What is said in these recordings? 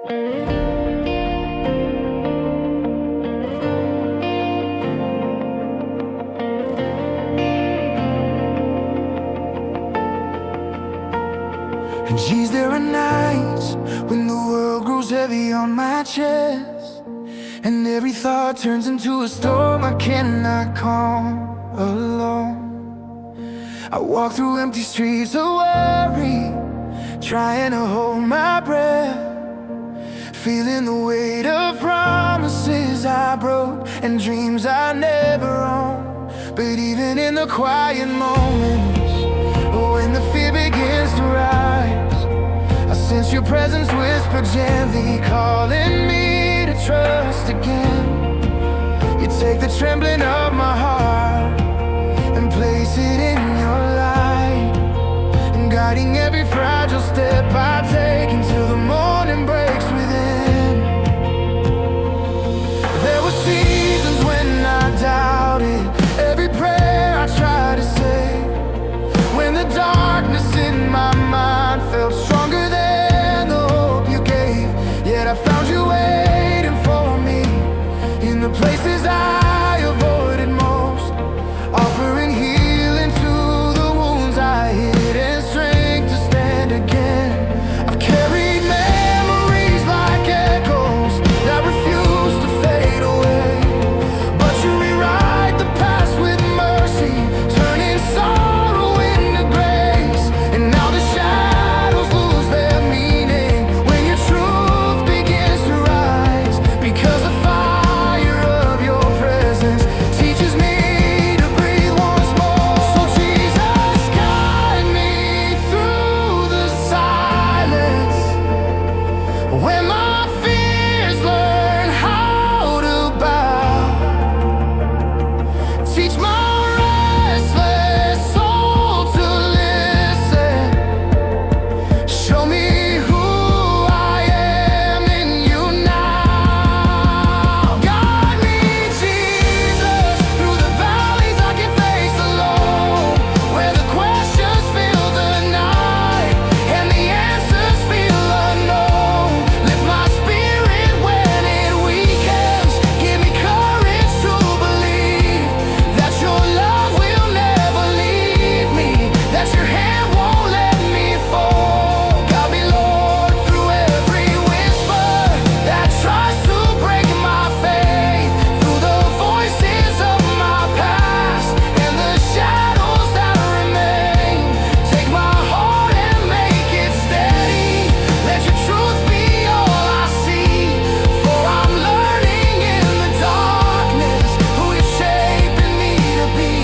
And geez, there are nights when the world grows heavy on my chest, and every thought turns into a storm I cannot calm alone. I walk through empty streets of worry, trying to hold my breath, feeling the weight of promises I broke and dreams I never owned. But even in the quiet moments, when the fear begins to rise, I sense your presence whisper gently, calling me to trust again. You take the trembling of my heart and place it in your light, and guiding every fragile step I take until the morning breaks within. There were seasons when I doubted every prayer I tried to say, when the darkness in my mind felt stronger than the hope you gave. Yet I found you waiting for me in the places I avoided most, offering healing to the wounds I hid and strength to stand again. I've carried memories like echoes that refuse to fade away, but you rewrite the past with mercy, turning sorrow into grace. And now the shadows lose their meaning when your truth begins to rise, because the fire of your presence teaches me to breathe once more. So Jesus, guide me through the silence, when my fears learn how to bow. Teach my restless soul to listen. Show me who I am in you now. Guide me, Jesus, through the valleys I can face alone, where the questions fill the night and the answers feel unknown. Lift my spirit when it weakens. Give me courage to believe that your love will never leave me, that your hand won't let me fall. Guide me, Lord, through every whisper that tries to break my faith, through the voices of my past and the shadows that remain. Take my heart and make it steady. Let your truth be all I see, for I'm learning in the darkness who you're shaping me to be.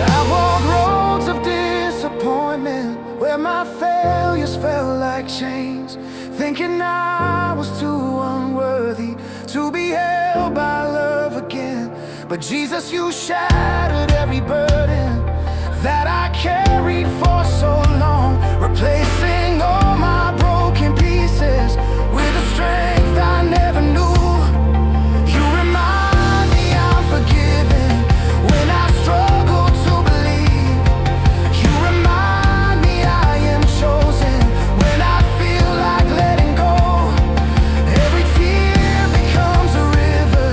I've walked roads of disappointment where my failures felt like chains, thinking I was too unworthy to be held by love again. But Jesus, you shattered every burden that I carried for so long, replacing all my broken pieces with a strength I never knew. You remind me I'm forgiven when I struggle to believe. You remind me I am chosen when I feel like letting go. Every tear becomes a river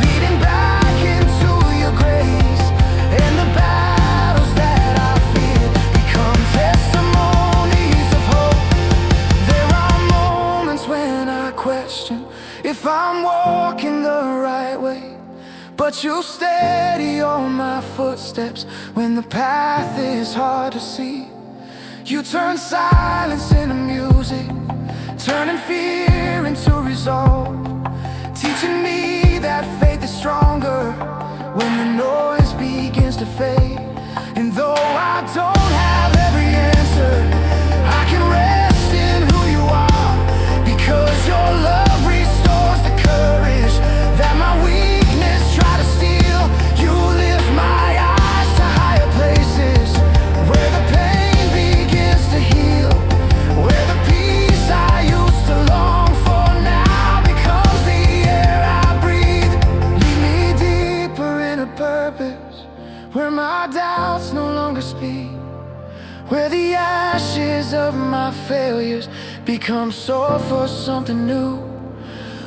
leading back into your grace, and the battles that I fear become testimonies of hope. There are moments when I question if I'm walking the right way, but you steady all my footsteps when the path is hard to see. You turn silence into music, turning fear into resolve, teaching me that faith is stronger when the noise begins to fade. And though I don't have every answer, I can rest in who you are, because your love restores the courage that my weakness try to steal. You lift my eyes to higher places, where the pain begins to heal, where the peace I used to long for now becomes the air I breathe. Lead me deeper into purpose, where my doubts no longer speak, where the ashes of my failures become sore for something new.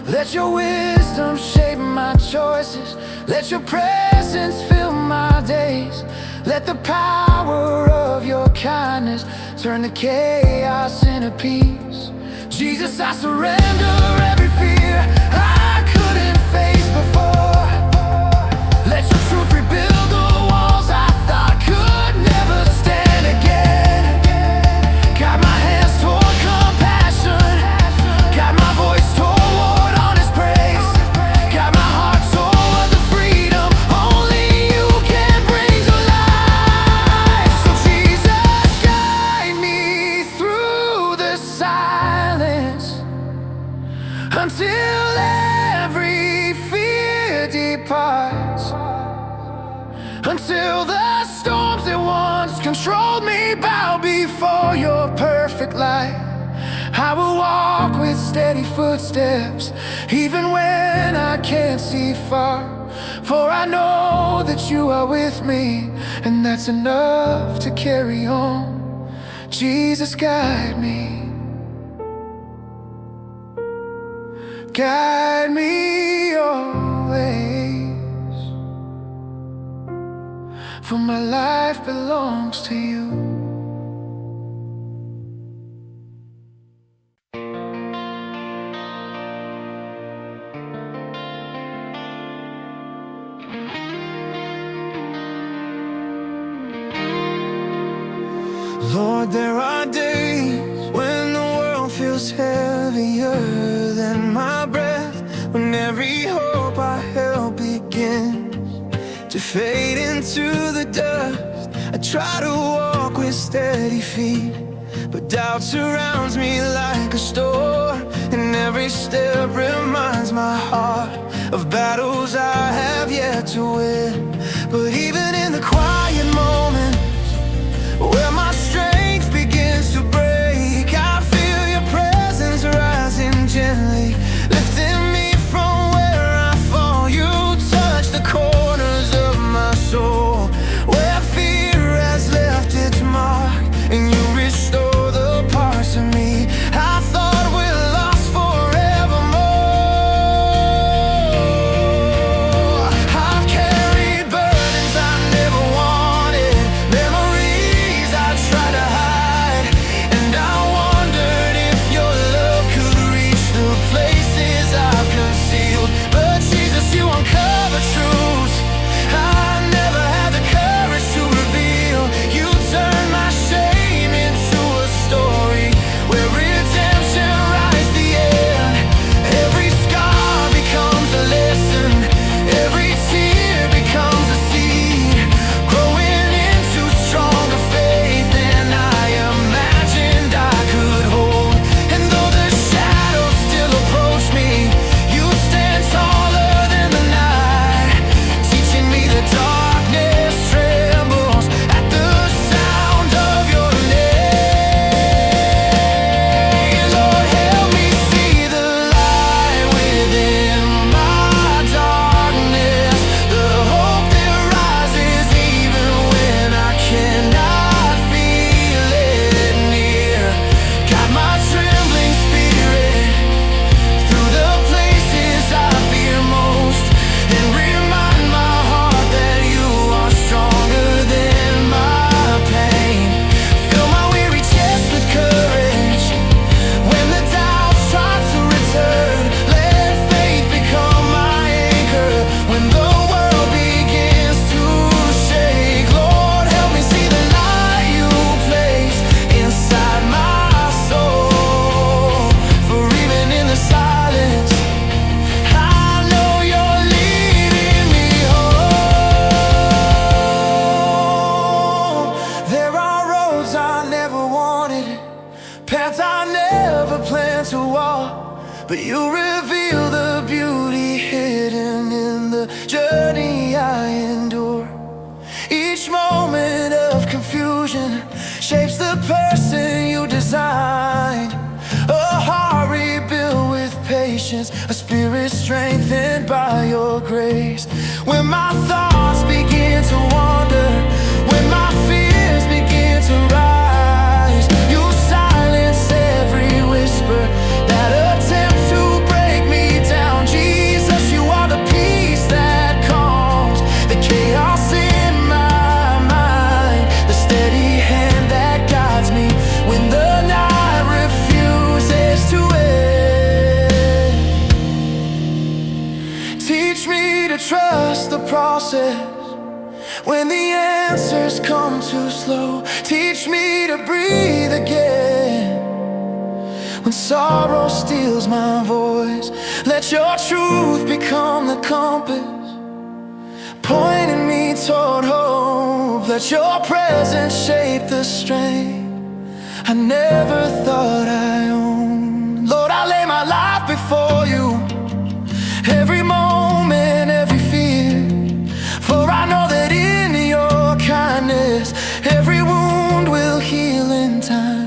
Let your wisdom shape my choices. Let your presence fill my days. Let the power of your kindness turn the chaos into peace. Jesus, I surrender every fear I couldn't face before. Let your truth rebuild the walls I thought could never stand again. Guide my hands toward compassion, guide my voice toward honest praise, guide my heart toward the freedom only you can bring to life. So Jesus, guide me through the silence until every fear departs, until the storms that once controlled me bow before your perfect light. I will walk with steady footsteps, even when I can't see far. For I know that you are with me, and that's enough to carry on. Jesus, guide me. Guide me always, for my life belongs to you. Lord, there are days when the world feels heavier than my breath, when every hope I held begins to fade into the dust. I try to walk with steady feet, but doubt surrounds me like a storm, and every step reminds my heart of battles I have yet to win. But even in the quiet moments where my strength begins to break, I feel your presence rising gently, lifting me from where I fall. You touch the corners of my soul where fear has left its mark, and you restore the parts of me I thought were lost forevermore. I've carried burdens I never wanted, memories I tried to hide, and I wondered if your love could reach the places I've concealed. But Jesus, you uncover truths I never had the courage to reveal. You turn my shame into a story where redemption writes the end. Every scar becomes a lesson, every tear becomes a seed, growing into stronger faith than I imagined I could hold. And though the shadows still approach me, you stand taller than the night, teaching me the darkness trembles at the sound of your name. Lord, help me see the light within my darkness, the hope that rises even when I cannot feel it near. Guide my trembling spirit through the places I fear most, and remind my heart that you are stronger than my pain. Fill my weary chest with courage when the doubts try to return. Let faith become my anchor when the world begins to shake. Lord, help me see the light you place inside my soul, for even in the silence I know you're leading me home. There are roads I never wanted, paths I never planned to walk, but you reveal the beauty hidden in the journey I endure. Each moment of confusion shapes the person you designed, a heart rebuilt with patience, a spirit strengthened by your grace. When my thoughts begin to wander, when my fears begin to rise, you silence every whisper process. When the answers come too slow, teach me to breathe again. When sorrow steals my voice, let your truth become the compass, pointing me toward hope. Let your presence shape the strength I never thought I owned. Lord, I lay my life before you, every moment, every fear. For I know that in your kindness, every wound will heal in time.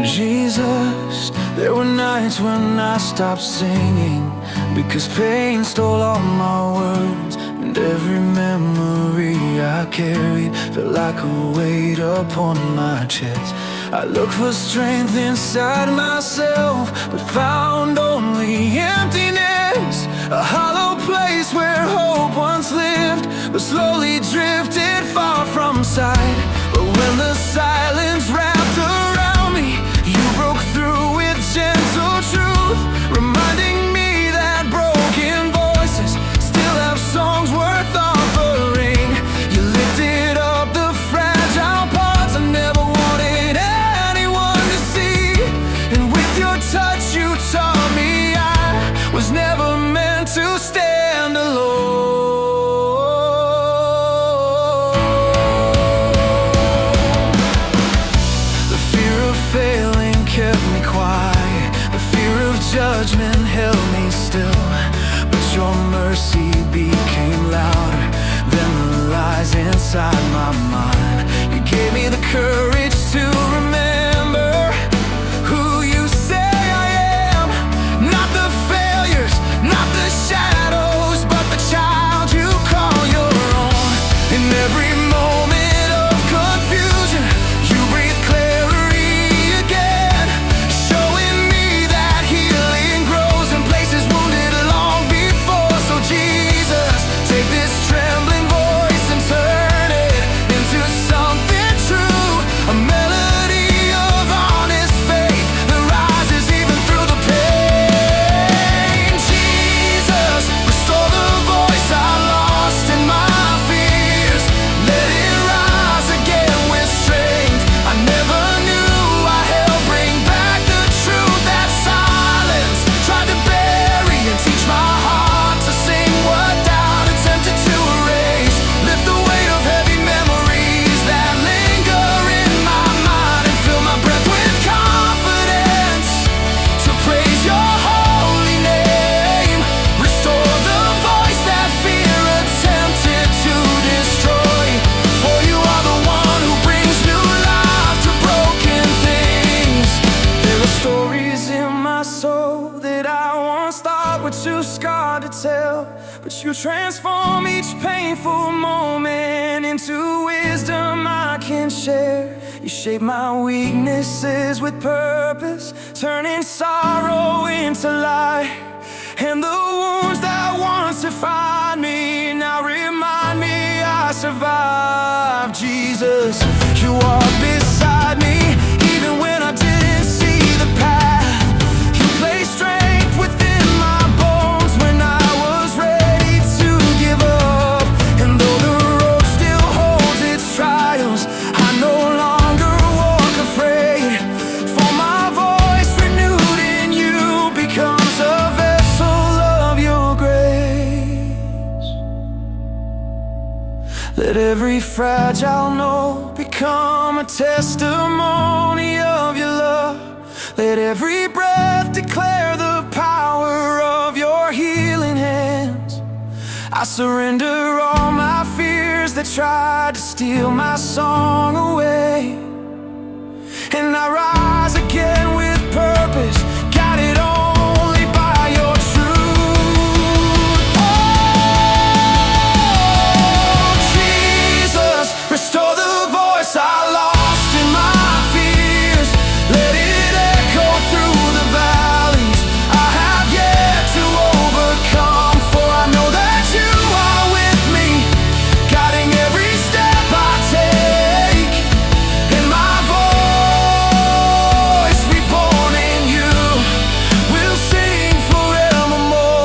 Jesus, there were nights when I stopped singing because pain stole all my words, and every memory I carried felt like a weight upon my chest. I looked for strength inside myself, but found only emptiness. A hollow place where hope once lived, but slowly drifted far from sight. But when the silence wrapped around me, you broke through with gentle truth, reminding me that broken voices still have songs worth offering. You lifted up the fragile parts I never wanted anyone to see, and with your touch you taught me I was never meant to stand alone. The fear of failing kept me quiet, the fear of judgment held me still, but your mercy became louder than the lies inside my mind. You gave me the courage to remember who you say I am, not the failures, not the shadows, but the child you call your own. In every moment of confusion, you breathe clarity again, showing me that healing grows in places wounded long before. So Jesus, take this trembling voice and turn it into something true, a melody of honest faith that rises even through the pain. Jesus, restore the voice I lost in my fears, let it rise again with strength I never knew I held. Bring back the truth that silence tried to bury, and teach my heart to sing what doubt attempted to erase. Lift the weight of heavy memories that linger in my mind, and fill my breath with confidence to praise your holy name. Restore the voice that fear attempted to destroy, for you are the one who brings new life to broken things. There are stories in my soul that I once thought were too scarred to tell, but you transform each painful moment into wisdom I can share. You shape my weaknesses with purpose, turning sorrow into light, and the wounds that once defined me now remind me I survived. Jesus, you are beside me even when I didn't see the path. You placed strength within my bones when I was ready to give up, and though the road still holds its trials, I no longer walk afraid, for my voice renewed in you becomes a vessel of your grace. Let every fragile note become a testimony of your love. Let every breath declare the power of your healing hands. I surrender all my that tried to steal my song away. And I rise again with purpose, guided only by your truth. Oh, Jesus, restore the voice I lost in my fears. Let it echo through the valleys I have yet to overcome. For I know that you are with me, guiding every step I take. And my voice, reborn in you, will sing forevermore.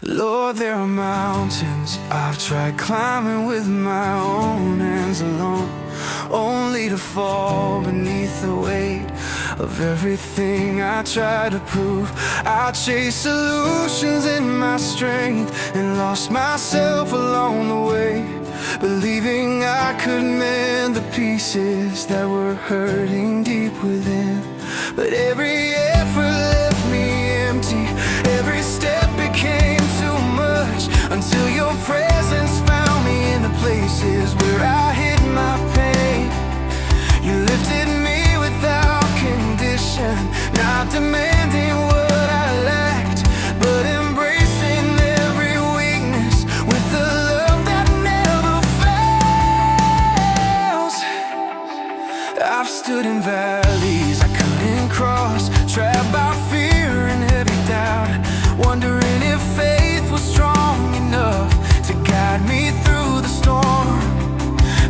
Lord, there are mountains I've tried climbing with my own hands alone, only to fall beneath the weight of everything I try to prove. I chased solutions in my strength and lost myself along the way, believing I could mend the pieces that were hurting deep within. But every effort left me empty, every step became too much, until your presence found me in the places where I hid my pain. You lifted me without condition, not demanding what I lacked, but embracing every weakness with a love that never fails. I've stood in valleys I couldn't cross, trapped by fear and heavy doubt, wondering if faith was strong enough to guide me through the storm.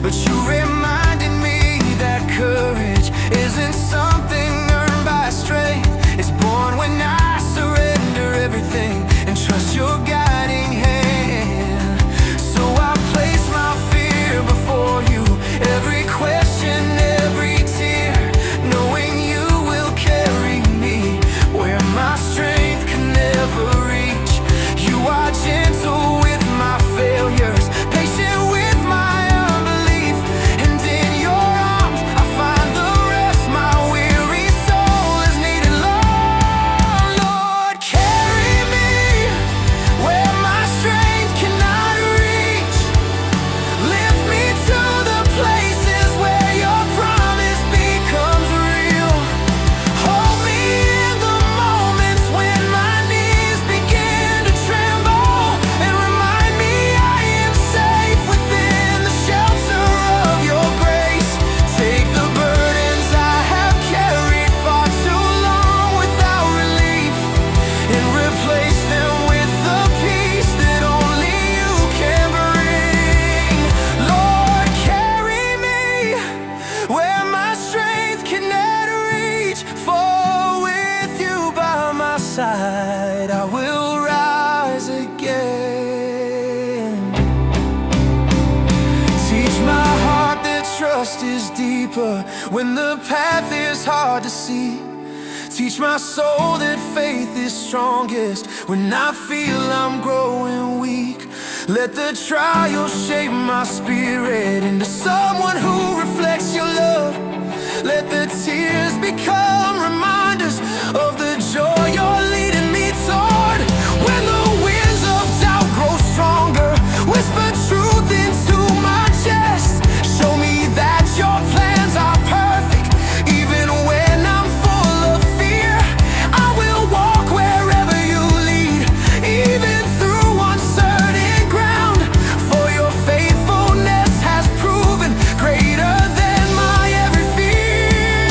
But you reminded me that courage isn't something earned by strength. It's born when I surrender everything and trust your guiding hand. So I place my fear before you, every question, every tear, knowing you will carry me where my strength can never reach. You are gentle with my failures, patient with my unbelief, and in your arms I find the rest my weary soul has needed long. Lord, carry me where my strength cannot reach. Lift me to the places where your promise becomes real. Hold me in the moments when my knees begin to tremble, and remind me I am safe within the shelter of your grace. Take the burdens I have carried far too long without relief, and replace them with the peace that only you can bring. Lord, carry me where my strength cannot reach, for with you by my side I will rise again. Teach my heart that trust is deeper when the path is hard to see. Teach my soul that faith is strongest when I feel I'm growing weak. Let the trials shape my spirit into someone who reflects your love. Let the tears become reminders of the joy you're leading me toward. When the winds of doubt grow stronger, whisper truth into my chest. Show me that your plans are perfect, even when I'm full of fear. I will walk wherever you lead, even through uncertain ground. For your faithfulness has proven greater than my every fear.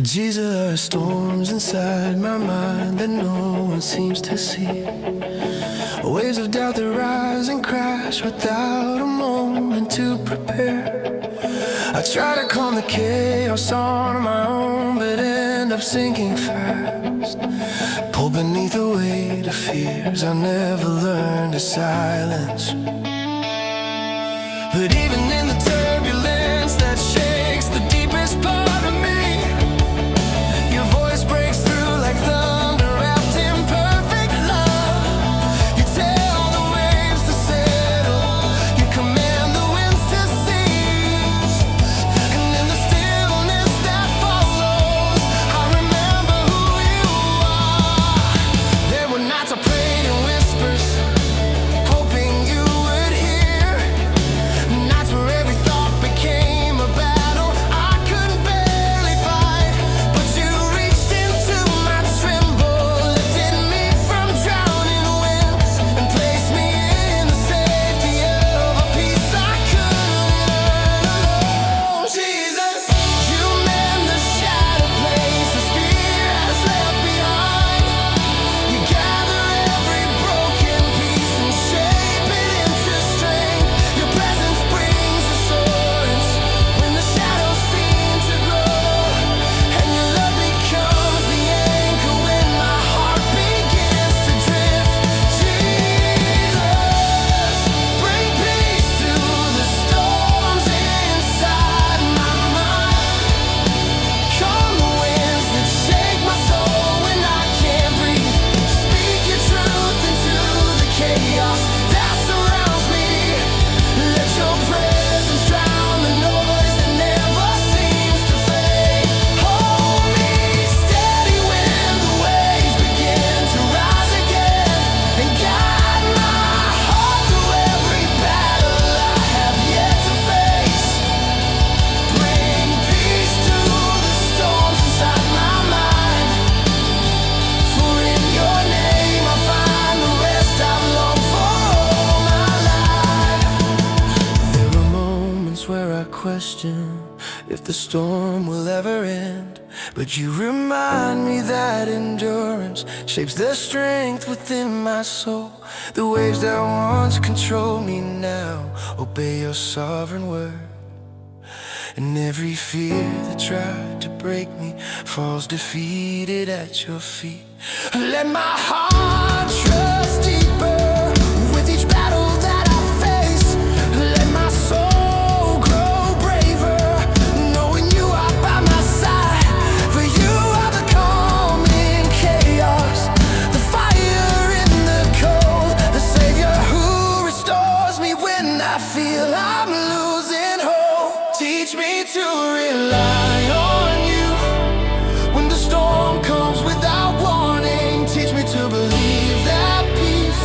Jesus, storms inside my mind that no one seems to see. Waves of doubt that rise and crash without a moment to prepare. I try to calm the chaos on my own, but end up sinking fast. Pulled beneath the weight of fears I never learned to silence. But even in the turbulence that shakes the deepest part of me, your voice breaks through like thunder wrapped in perfect love. You tell the waves to settle, you command the winds to cease. And in the stillness that follows, I remember who you are. There were nights I prayed in whispers, hoping you would hear. Nights where every thought became a battle I couldn't barely fight. But you reached into my tremble, lifted me from drowning winds, and placed me in the safety of a peace I couldn't earn alone. Jesus, you mend the shattered places fear has left behind. You gather every broken piece and shape it into strength. Your presence brings assurance when the shadows seem to grow, and your love becomes the anchor when my heart begins to drift. Jesus, bring peace to the storms inside my mind. Calm the winds that shake my soul when I can't breathe. Speak your truth into the chaos that surrounds me. Let your presence drown the noise that never seems to fade. Hold me steady when the waves begin to rise again, and guide my heart through every battle I have yet to face. Bring peace to the storms inside my mind, for in your name I find the rest I've longed for all my life. There are moments where I question if the storm will ever end, but you remind me that endurance shapes the strength within my soul. The waves that once controlled me now obey your sovereign word, and every fear that tried to break me falls defeated at your feet. Let my heart trust deeper with each battle that I face. Let my soul grow braver, knowing you are by my side. For you are the calm in chaos, the fire in the cold, the Savior who restores me when I feel I'm losing hope. Teach me to rely on you when the storm comes without warning. Teach me to believe that peace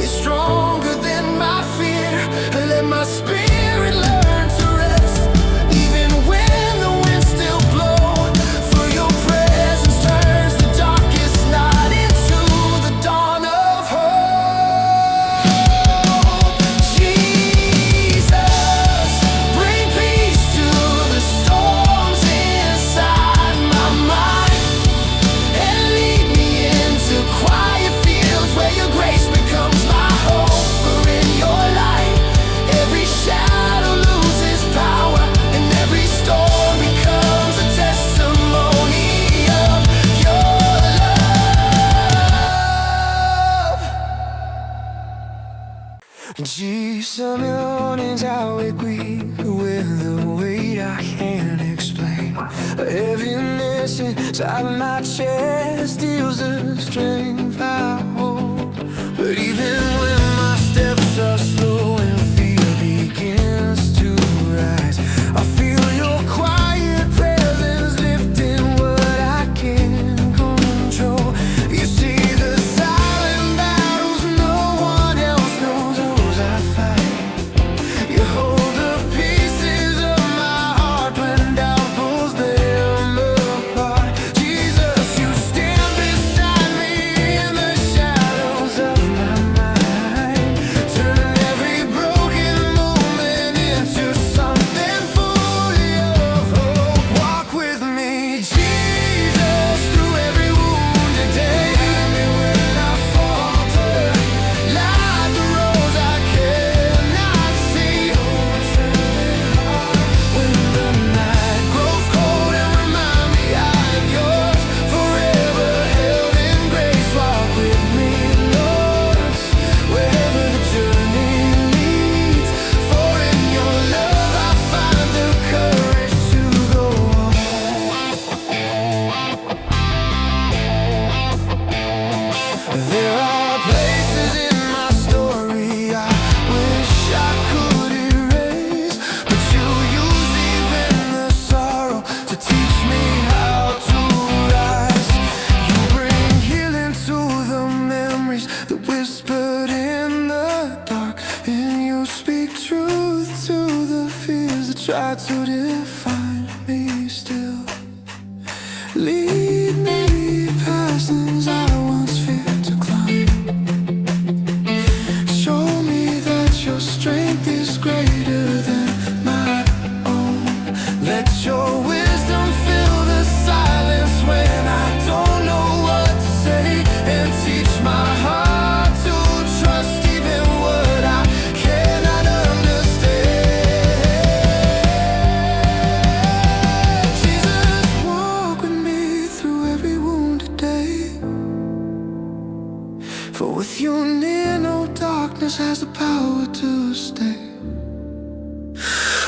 is stronger than my fear. Let my spirit learn to rest even when the winds still blow. For your presence turns the darkest night into the dawn of hope. Jesus, bring peace to the storms inside my mind, and lead me into quiet fields where your grace becomes my hope. For in your light, every shadow loses power, and every storm becomes a testimony of your love. Jesus, some mornings I wake weak with the weight I can't explain. A heaviness inside my chest steals the strength I hold. But even when my steps are slow and fear begins to rise, I feel your quiet presence lifting what I can't control. You see the silent battles no one else knows, those I fight. You hold the pieces of my heart when doubt pulls them apart. Jesus, you stand beside me in the shadows of my mind, turn every Lead me past things I once feared to climb. Show me that your strength is greater than my own. Let your wisdom fill the silence when I don't know what to say, and teach my heart to trust even what I cannot understand. Jesus, walk with me through every wounded day, for with you near, no darkness has the power to stay.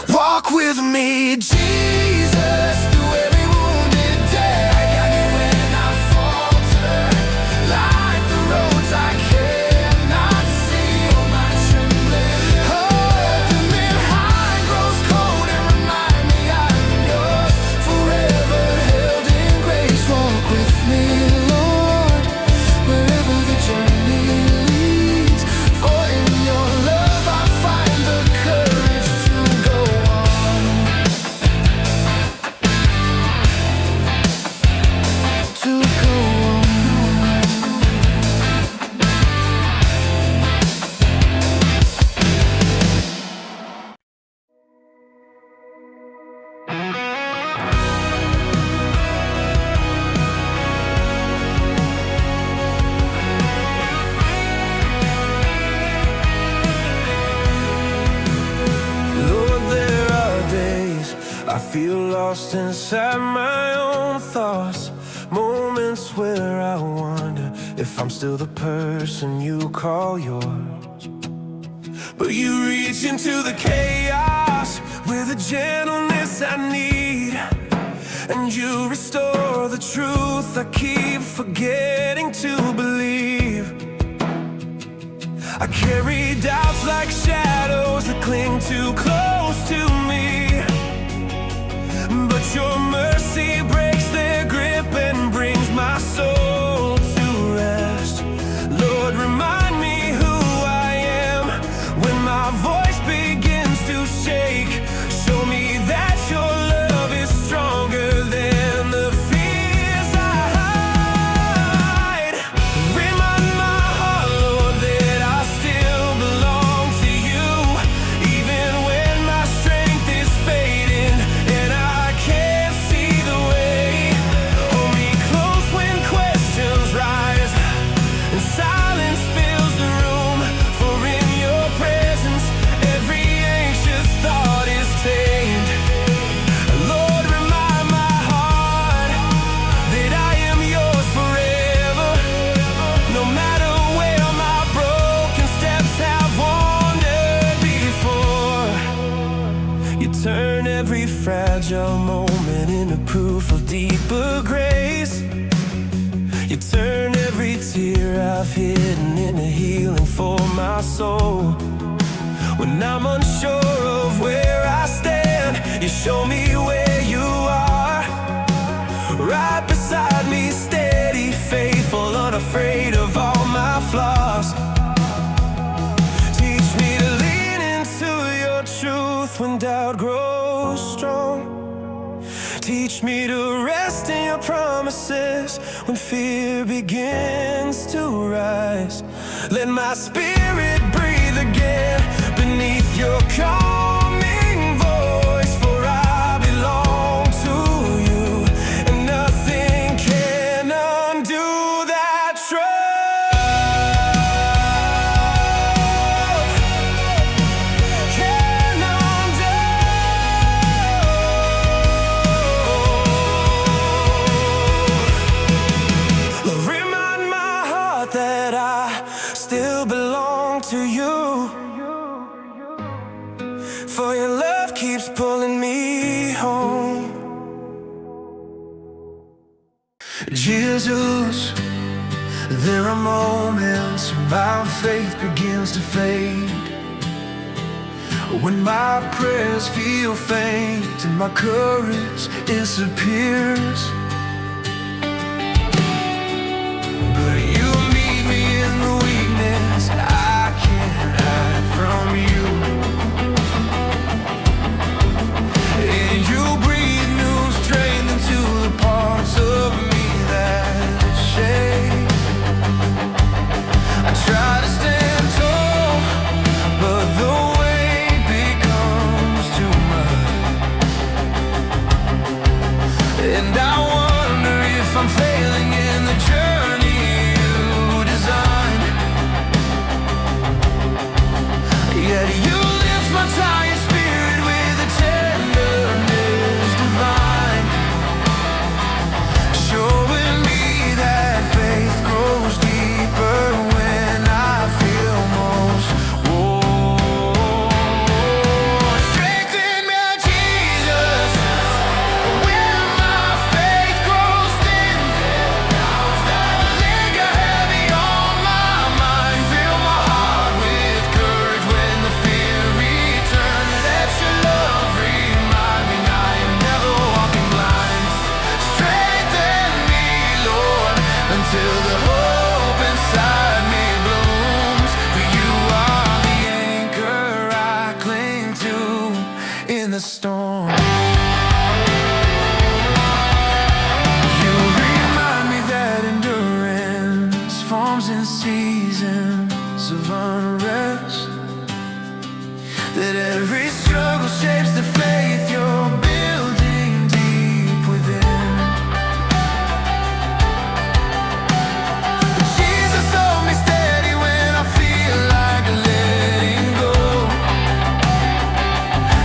Walk with me, Jesus, through every wounded day. Got me when I falter, like the roads I cannot see. Oh, my trembling heart, the behind grows cold, and remind me I'm yours, forever held in grace. Walk with me, Lord, wherever the journey leads, for in your love I find the courage to go on, to go on. Lord, there are days I feel lost inside my own thoughts, moments where I wonder if I'm still the person you call yours. But you reach into the chaos with a gentleness I need, and you restore the truth I keep forgetting to believe. I carry doubts like shadows that cling too close to me, but your mercy breaks their grip and brings my soul to rest. Lord, remind me who I am when my voice begins to shake. Show me that your love is stronger than the fears I hide. Remind my heart, Lord, that I still belong to you, even when my strength is fading and I can't see the way. Hold me close when questions rise and silence fills the room, for in your presence every anxious thought is tamed. Lord, remind my heart that I am yours forever, no matter where my broken steps have wandered before. You turn every fragile moment into proof of deeper grace. You turn every tear I've hidden into healing for my soul. When I'm unsure of where I stand, you show me where you are, right beside me, steady, faithful, unafraid of all my flaws. Teach me to lean into your truth when doubt grows strong. Teach me to rest in your promises when fear begins to rise. Let my spirit breathe again beneath your calming voice, for I belong to you, and nothing can undo that trust. Can undo. Remind my heart that I still belong to you, for your love keeps pulling me home. Jesus, there are moments when my faith begins to fade, when my prayers feel faint and my courage disappears. But you meet me in the weakness I can't hide from you, and you breathe new strength into the parts of And I wonder if I'm failing in the journey you designed. Yet you lift my tired spirit with a tenderness divine, showing me that faith grows deeper when I feel most worn. Strengthen me, Jesus, when my faith grows thin. Linger heavy on my mind, fill my heart with courage when the fear returns. Let your love remind me I am never walking blind. Strengthen me, Lord, until the hope inside me blooms. For you are the anchor I cling to in the storm. You remind me that endurance forms in seasons of unrest, that every struggle shapes the faith you're building deep within. Jesus, hold me steady when I feel like letting go,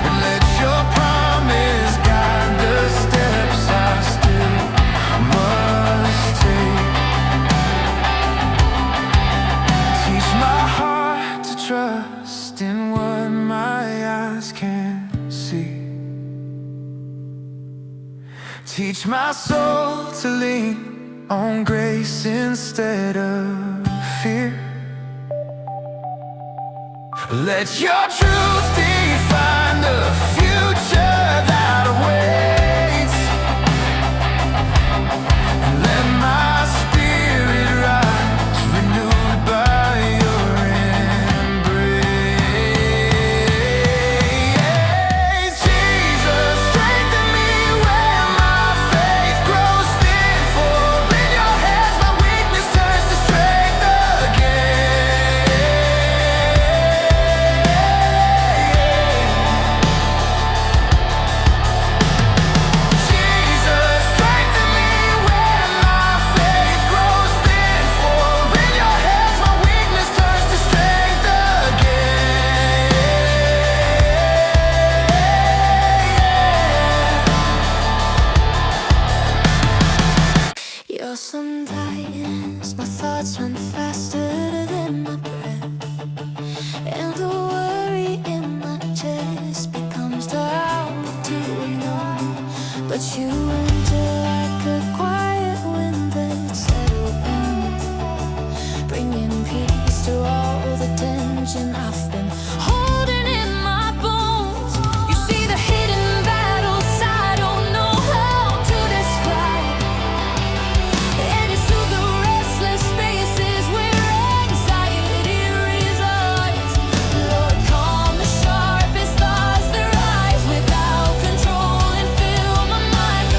and let your promise guide the steps I still must take. Teach my heart to trust in what my eyes can't see. Teach my soul to lean on grace instead of fear. Let your truth define the future that awaits. Let my spirit rise, renewed by your embrace. Jesus, strengthen me when my faith grows thin. For in your hands my weakness turns to strength again. Jesus, strengthen me when my faith grows thin. For in your hands my weakness turns to strength again. You're sometimes my thoughts run faster than my breath, and the worry in my chest becomes hard to ignore. But you enter like a quiet wind that settles in, bringing peace to all the tension I've been holding in my bones. You see the hidden battles I don't know how to describe, and you soothe the restless spaces where anxiety resides. Lord, calm the sharpest thoughts that rise without control, and fill my mind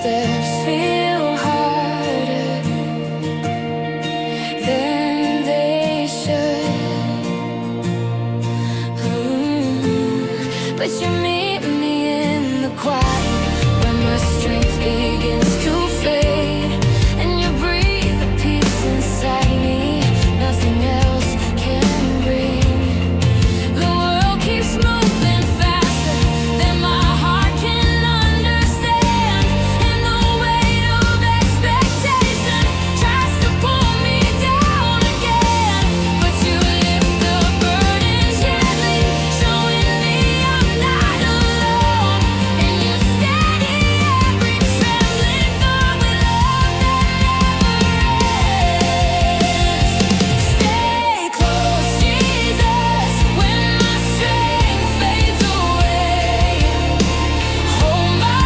steps feel harder than they should. But you meet me in the quiet when my strength begins to fade, and you breathe the peace inside me nothing else can bring. The world keeps moving faster than my heart can understand, and the weight of expectation tries to pull me down again. But you lift the burden gently, showing me I'm not alone, and you steady every trembling thought with love that never ends. Stay close, Jesus, when my strength fades away. Hold my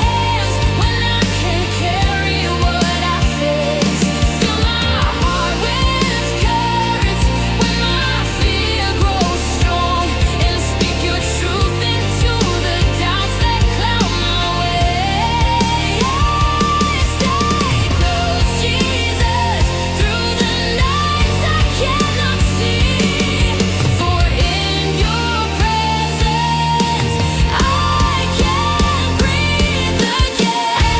hands when I can't carry what I face. Fill my heart with courage when my fear grows strong, and speak your truth into the doubts that cloud my way. Stay close, Jesus, through the nights I cannot see, for in your presence I can breathe again.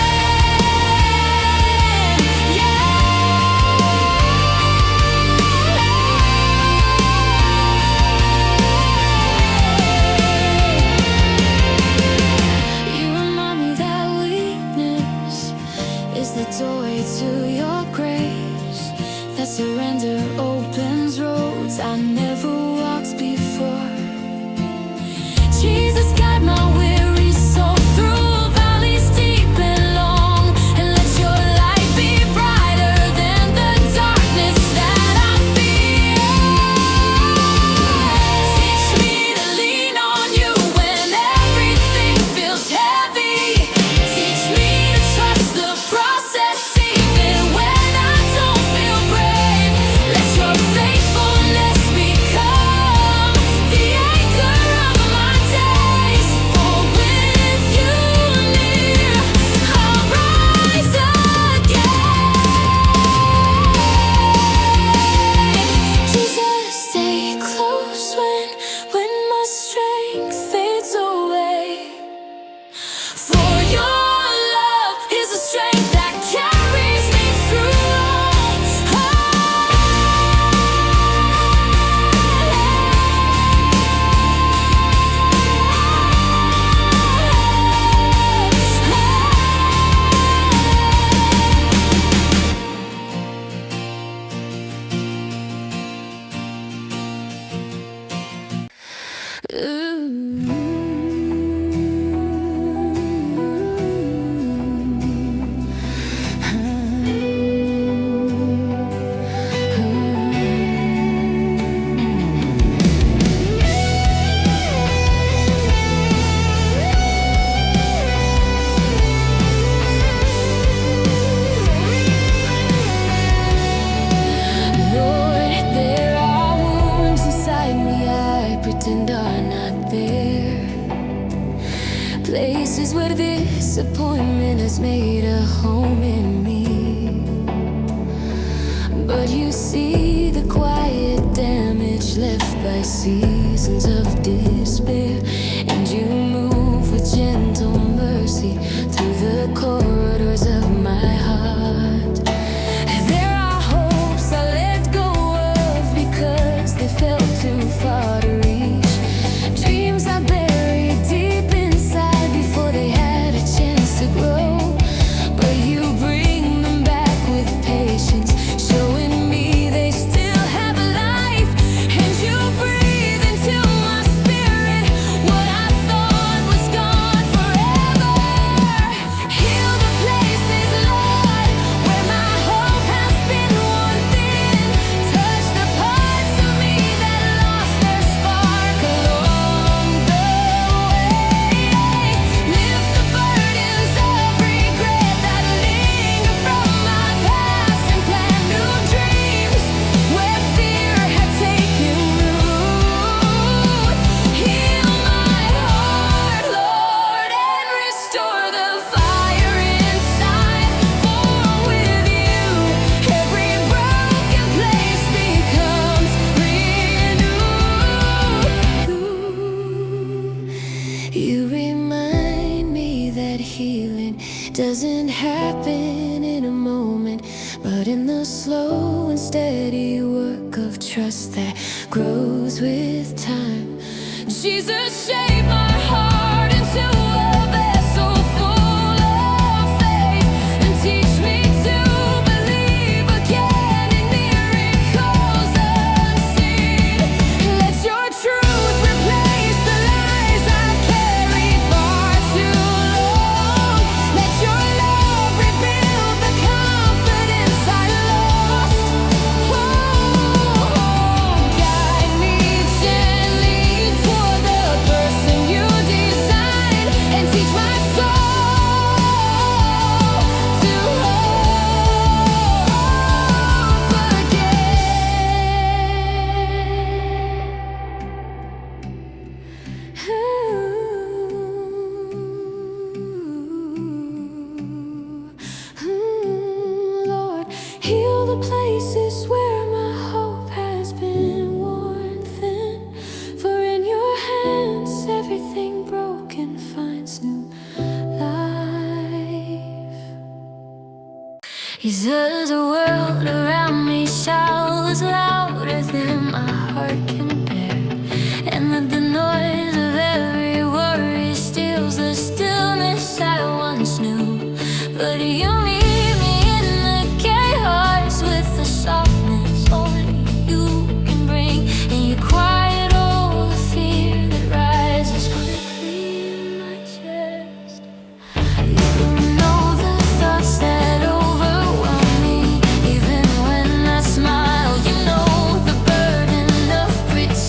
You remind me that weakness is the doorway to your grace, that surrender opens roads I never walked before. Jesus, guide my weary soul through valleys deep and long, and let your light be brighter than the darkness that I feel. Teach me to lean on you when everything feels heavy. Teach me to trust the process even when I don't feel brave. Let your faithfulness become the anchor of my days. For with you near, I'll rise again. Jesus, stay close when my strength fades away. For your love is the strength that carries me Lord, there are wounds inside me I pretend are not there. Places where disappointment has made a home in me. But you see the quiet damage left by seasons of despair, and you move with gentle mercy through the corridors of my heart. There are hopes I let go of because they felt too far to reach. Dreams I buried deep inside before they had a chance to grow. But you bring them back with patience, showing me they still have life, and you breathe into my spirit. You remind me that healing doesn't happen in a moment, but in the slow and steady work of trust that grows with time. Jesus, shape my heart into a vessel full of faith, and teach me to believe again in miracles unseen. Let your truth replace the lies I've carried far too long. Let your love rebuild the confidence I lost. Guide me gently toward the person you designed, and teach my soul to hope again. Lord, heal the places where my hope has been worn thin. For in your hands everything broken finds new life. Jesus, the world around me shouts louder than my heart can bear, and that the noise of every worry steals the stillness I once knew. But you meet me in the chaos with the softness only you can bring, and you quiet all the fear that rises quickly in my chest. You know the thoughts that overwhelm me, even when I smile. You know the burden of pretending.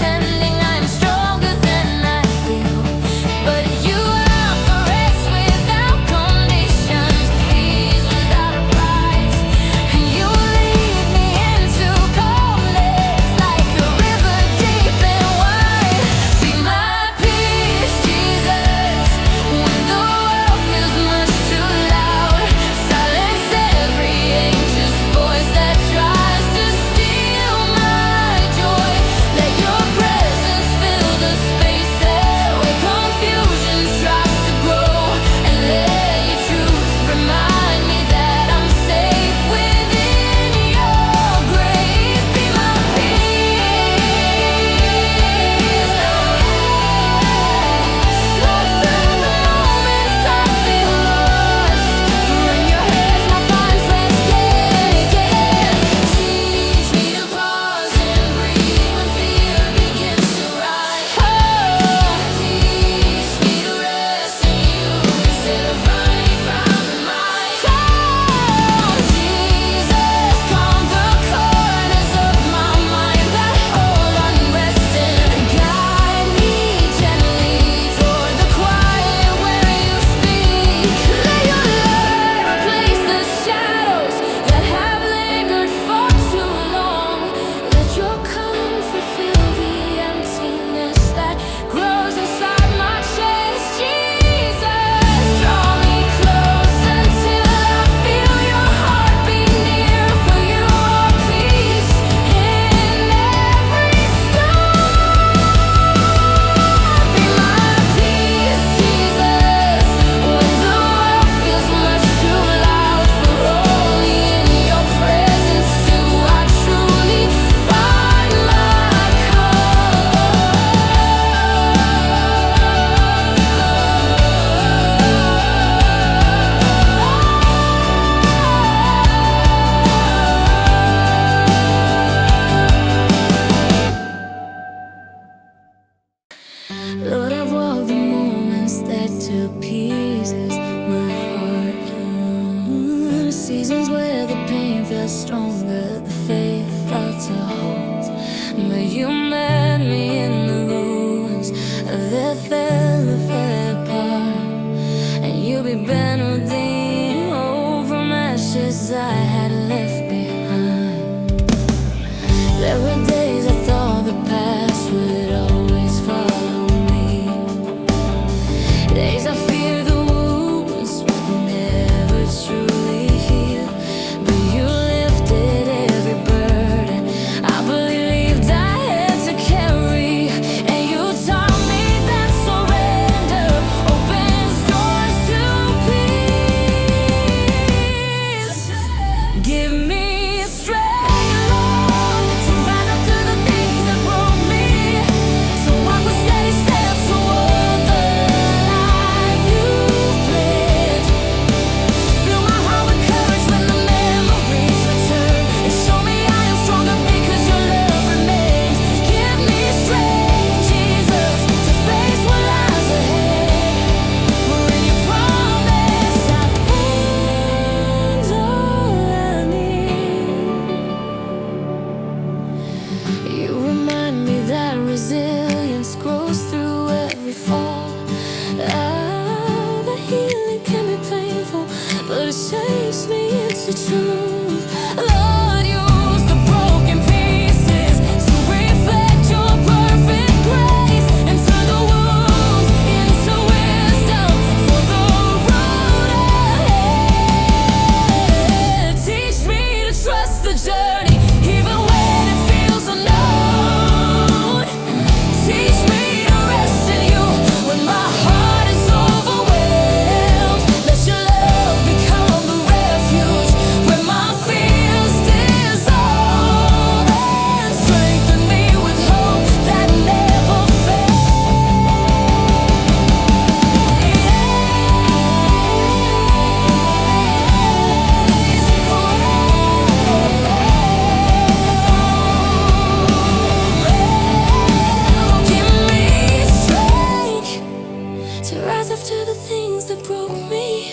after the things that broke me.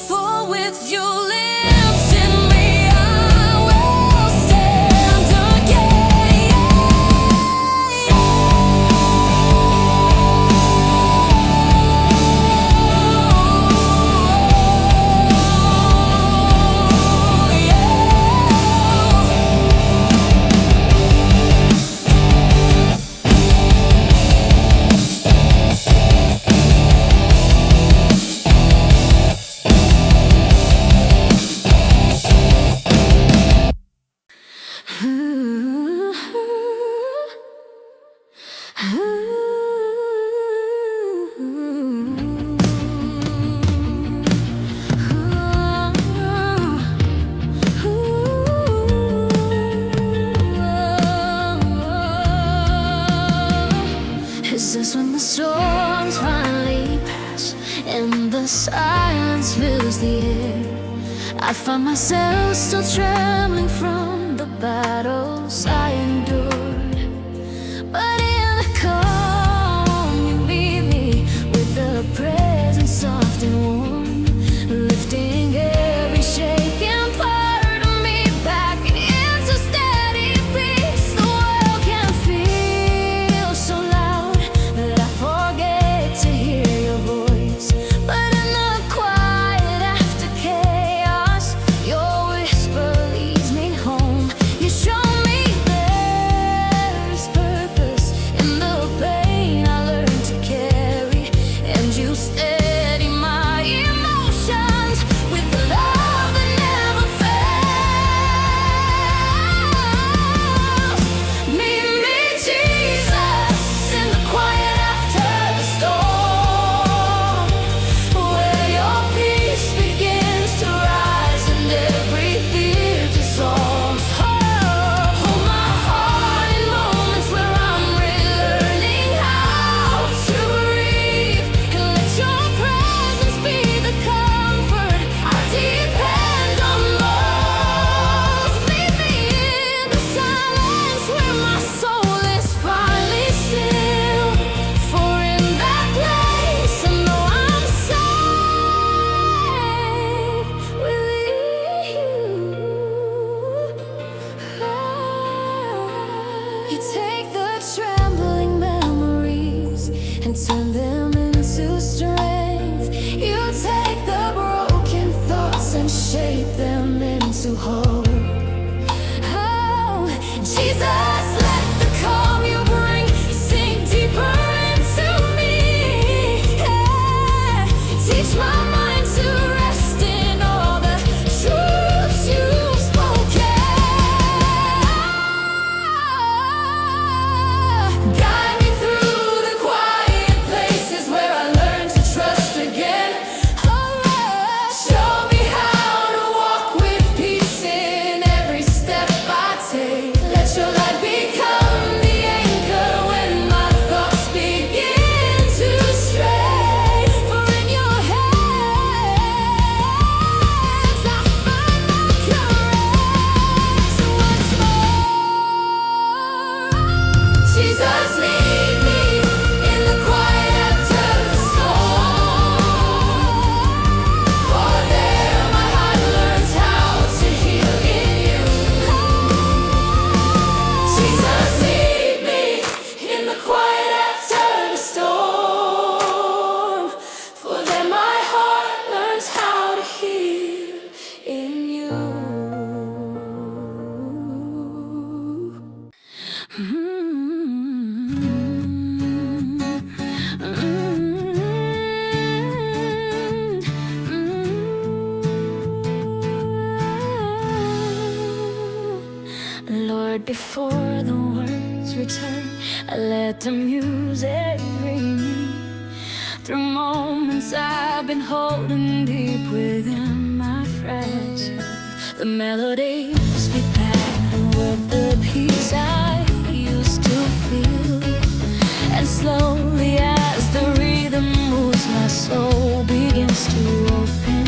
For with you lifting me, I will stand again. Is this when the storms finally pass and the silence fills the air? I find myself still trembling from the battles I endured. But in the calm you meet me with a presence soft and warm, lifting every shaken part of me back into steady peace. The world can feel so loud that I forget to hear your voice, but in the quiet after chaos, your whisper leads me home. You show me there's purpose in the pain I learned to carry, and you steady my emotions with the love that never fails. Meet me, Jesus, in the quiet after the storm, where your peace begins to rise and every fear dissolves. Hold my heart in moments where I'm relearning how to breathe, and let your presence be the comfort I depend on most. Meet me in the silence where my soul is finally still, for in that place I know I'm safe with you. You take the trembling memories and turn them into strength. You take the broken thoughts and shape them into hope. Oh, Jesus, let the calm you bring sink deeper into me. Yeah. Teach my mind to rest in all the truths you've spoken. Guide me through the quiet places where I learn to trust again. Show me how to walk with peace in every step I take. Let your light become the anchor when my thoughts begin to stray. For in your hands I find my courage once more. Jesus, lead me in the quiet after the storm, for there my heart learns how to heal in you. Jesus, lead me in the quiet after the storm, for there my heart learns how to heal in you. Lord, before the words return, I let the music bring me through moments I've been holding deep within my fragile. The melodies be packed with the peace I used to feel, and slowly as the rhythm moves, my soul begins to open.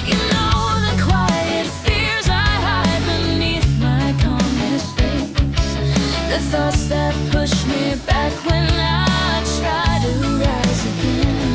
You know the quiet fears I hide beneath my calmest face, the thoughts that push me back when I try to rise again.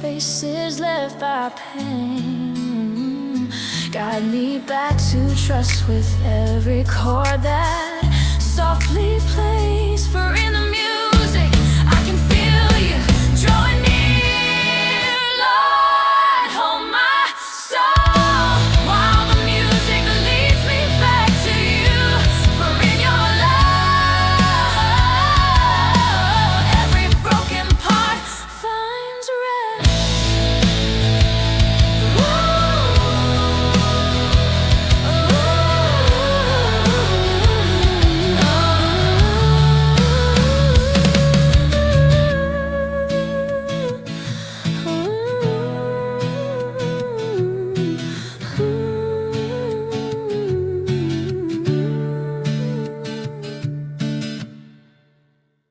faces left by pain. Guide me back to trust with every chord that softly plays. For in the music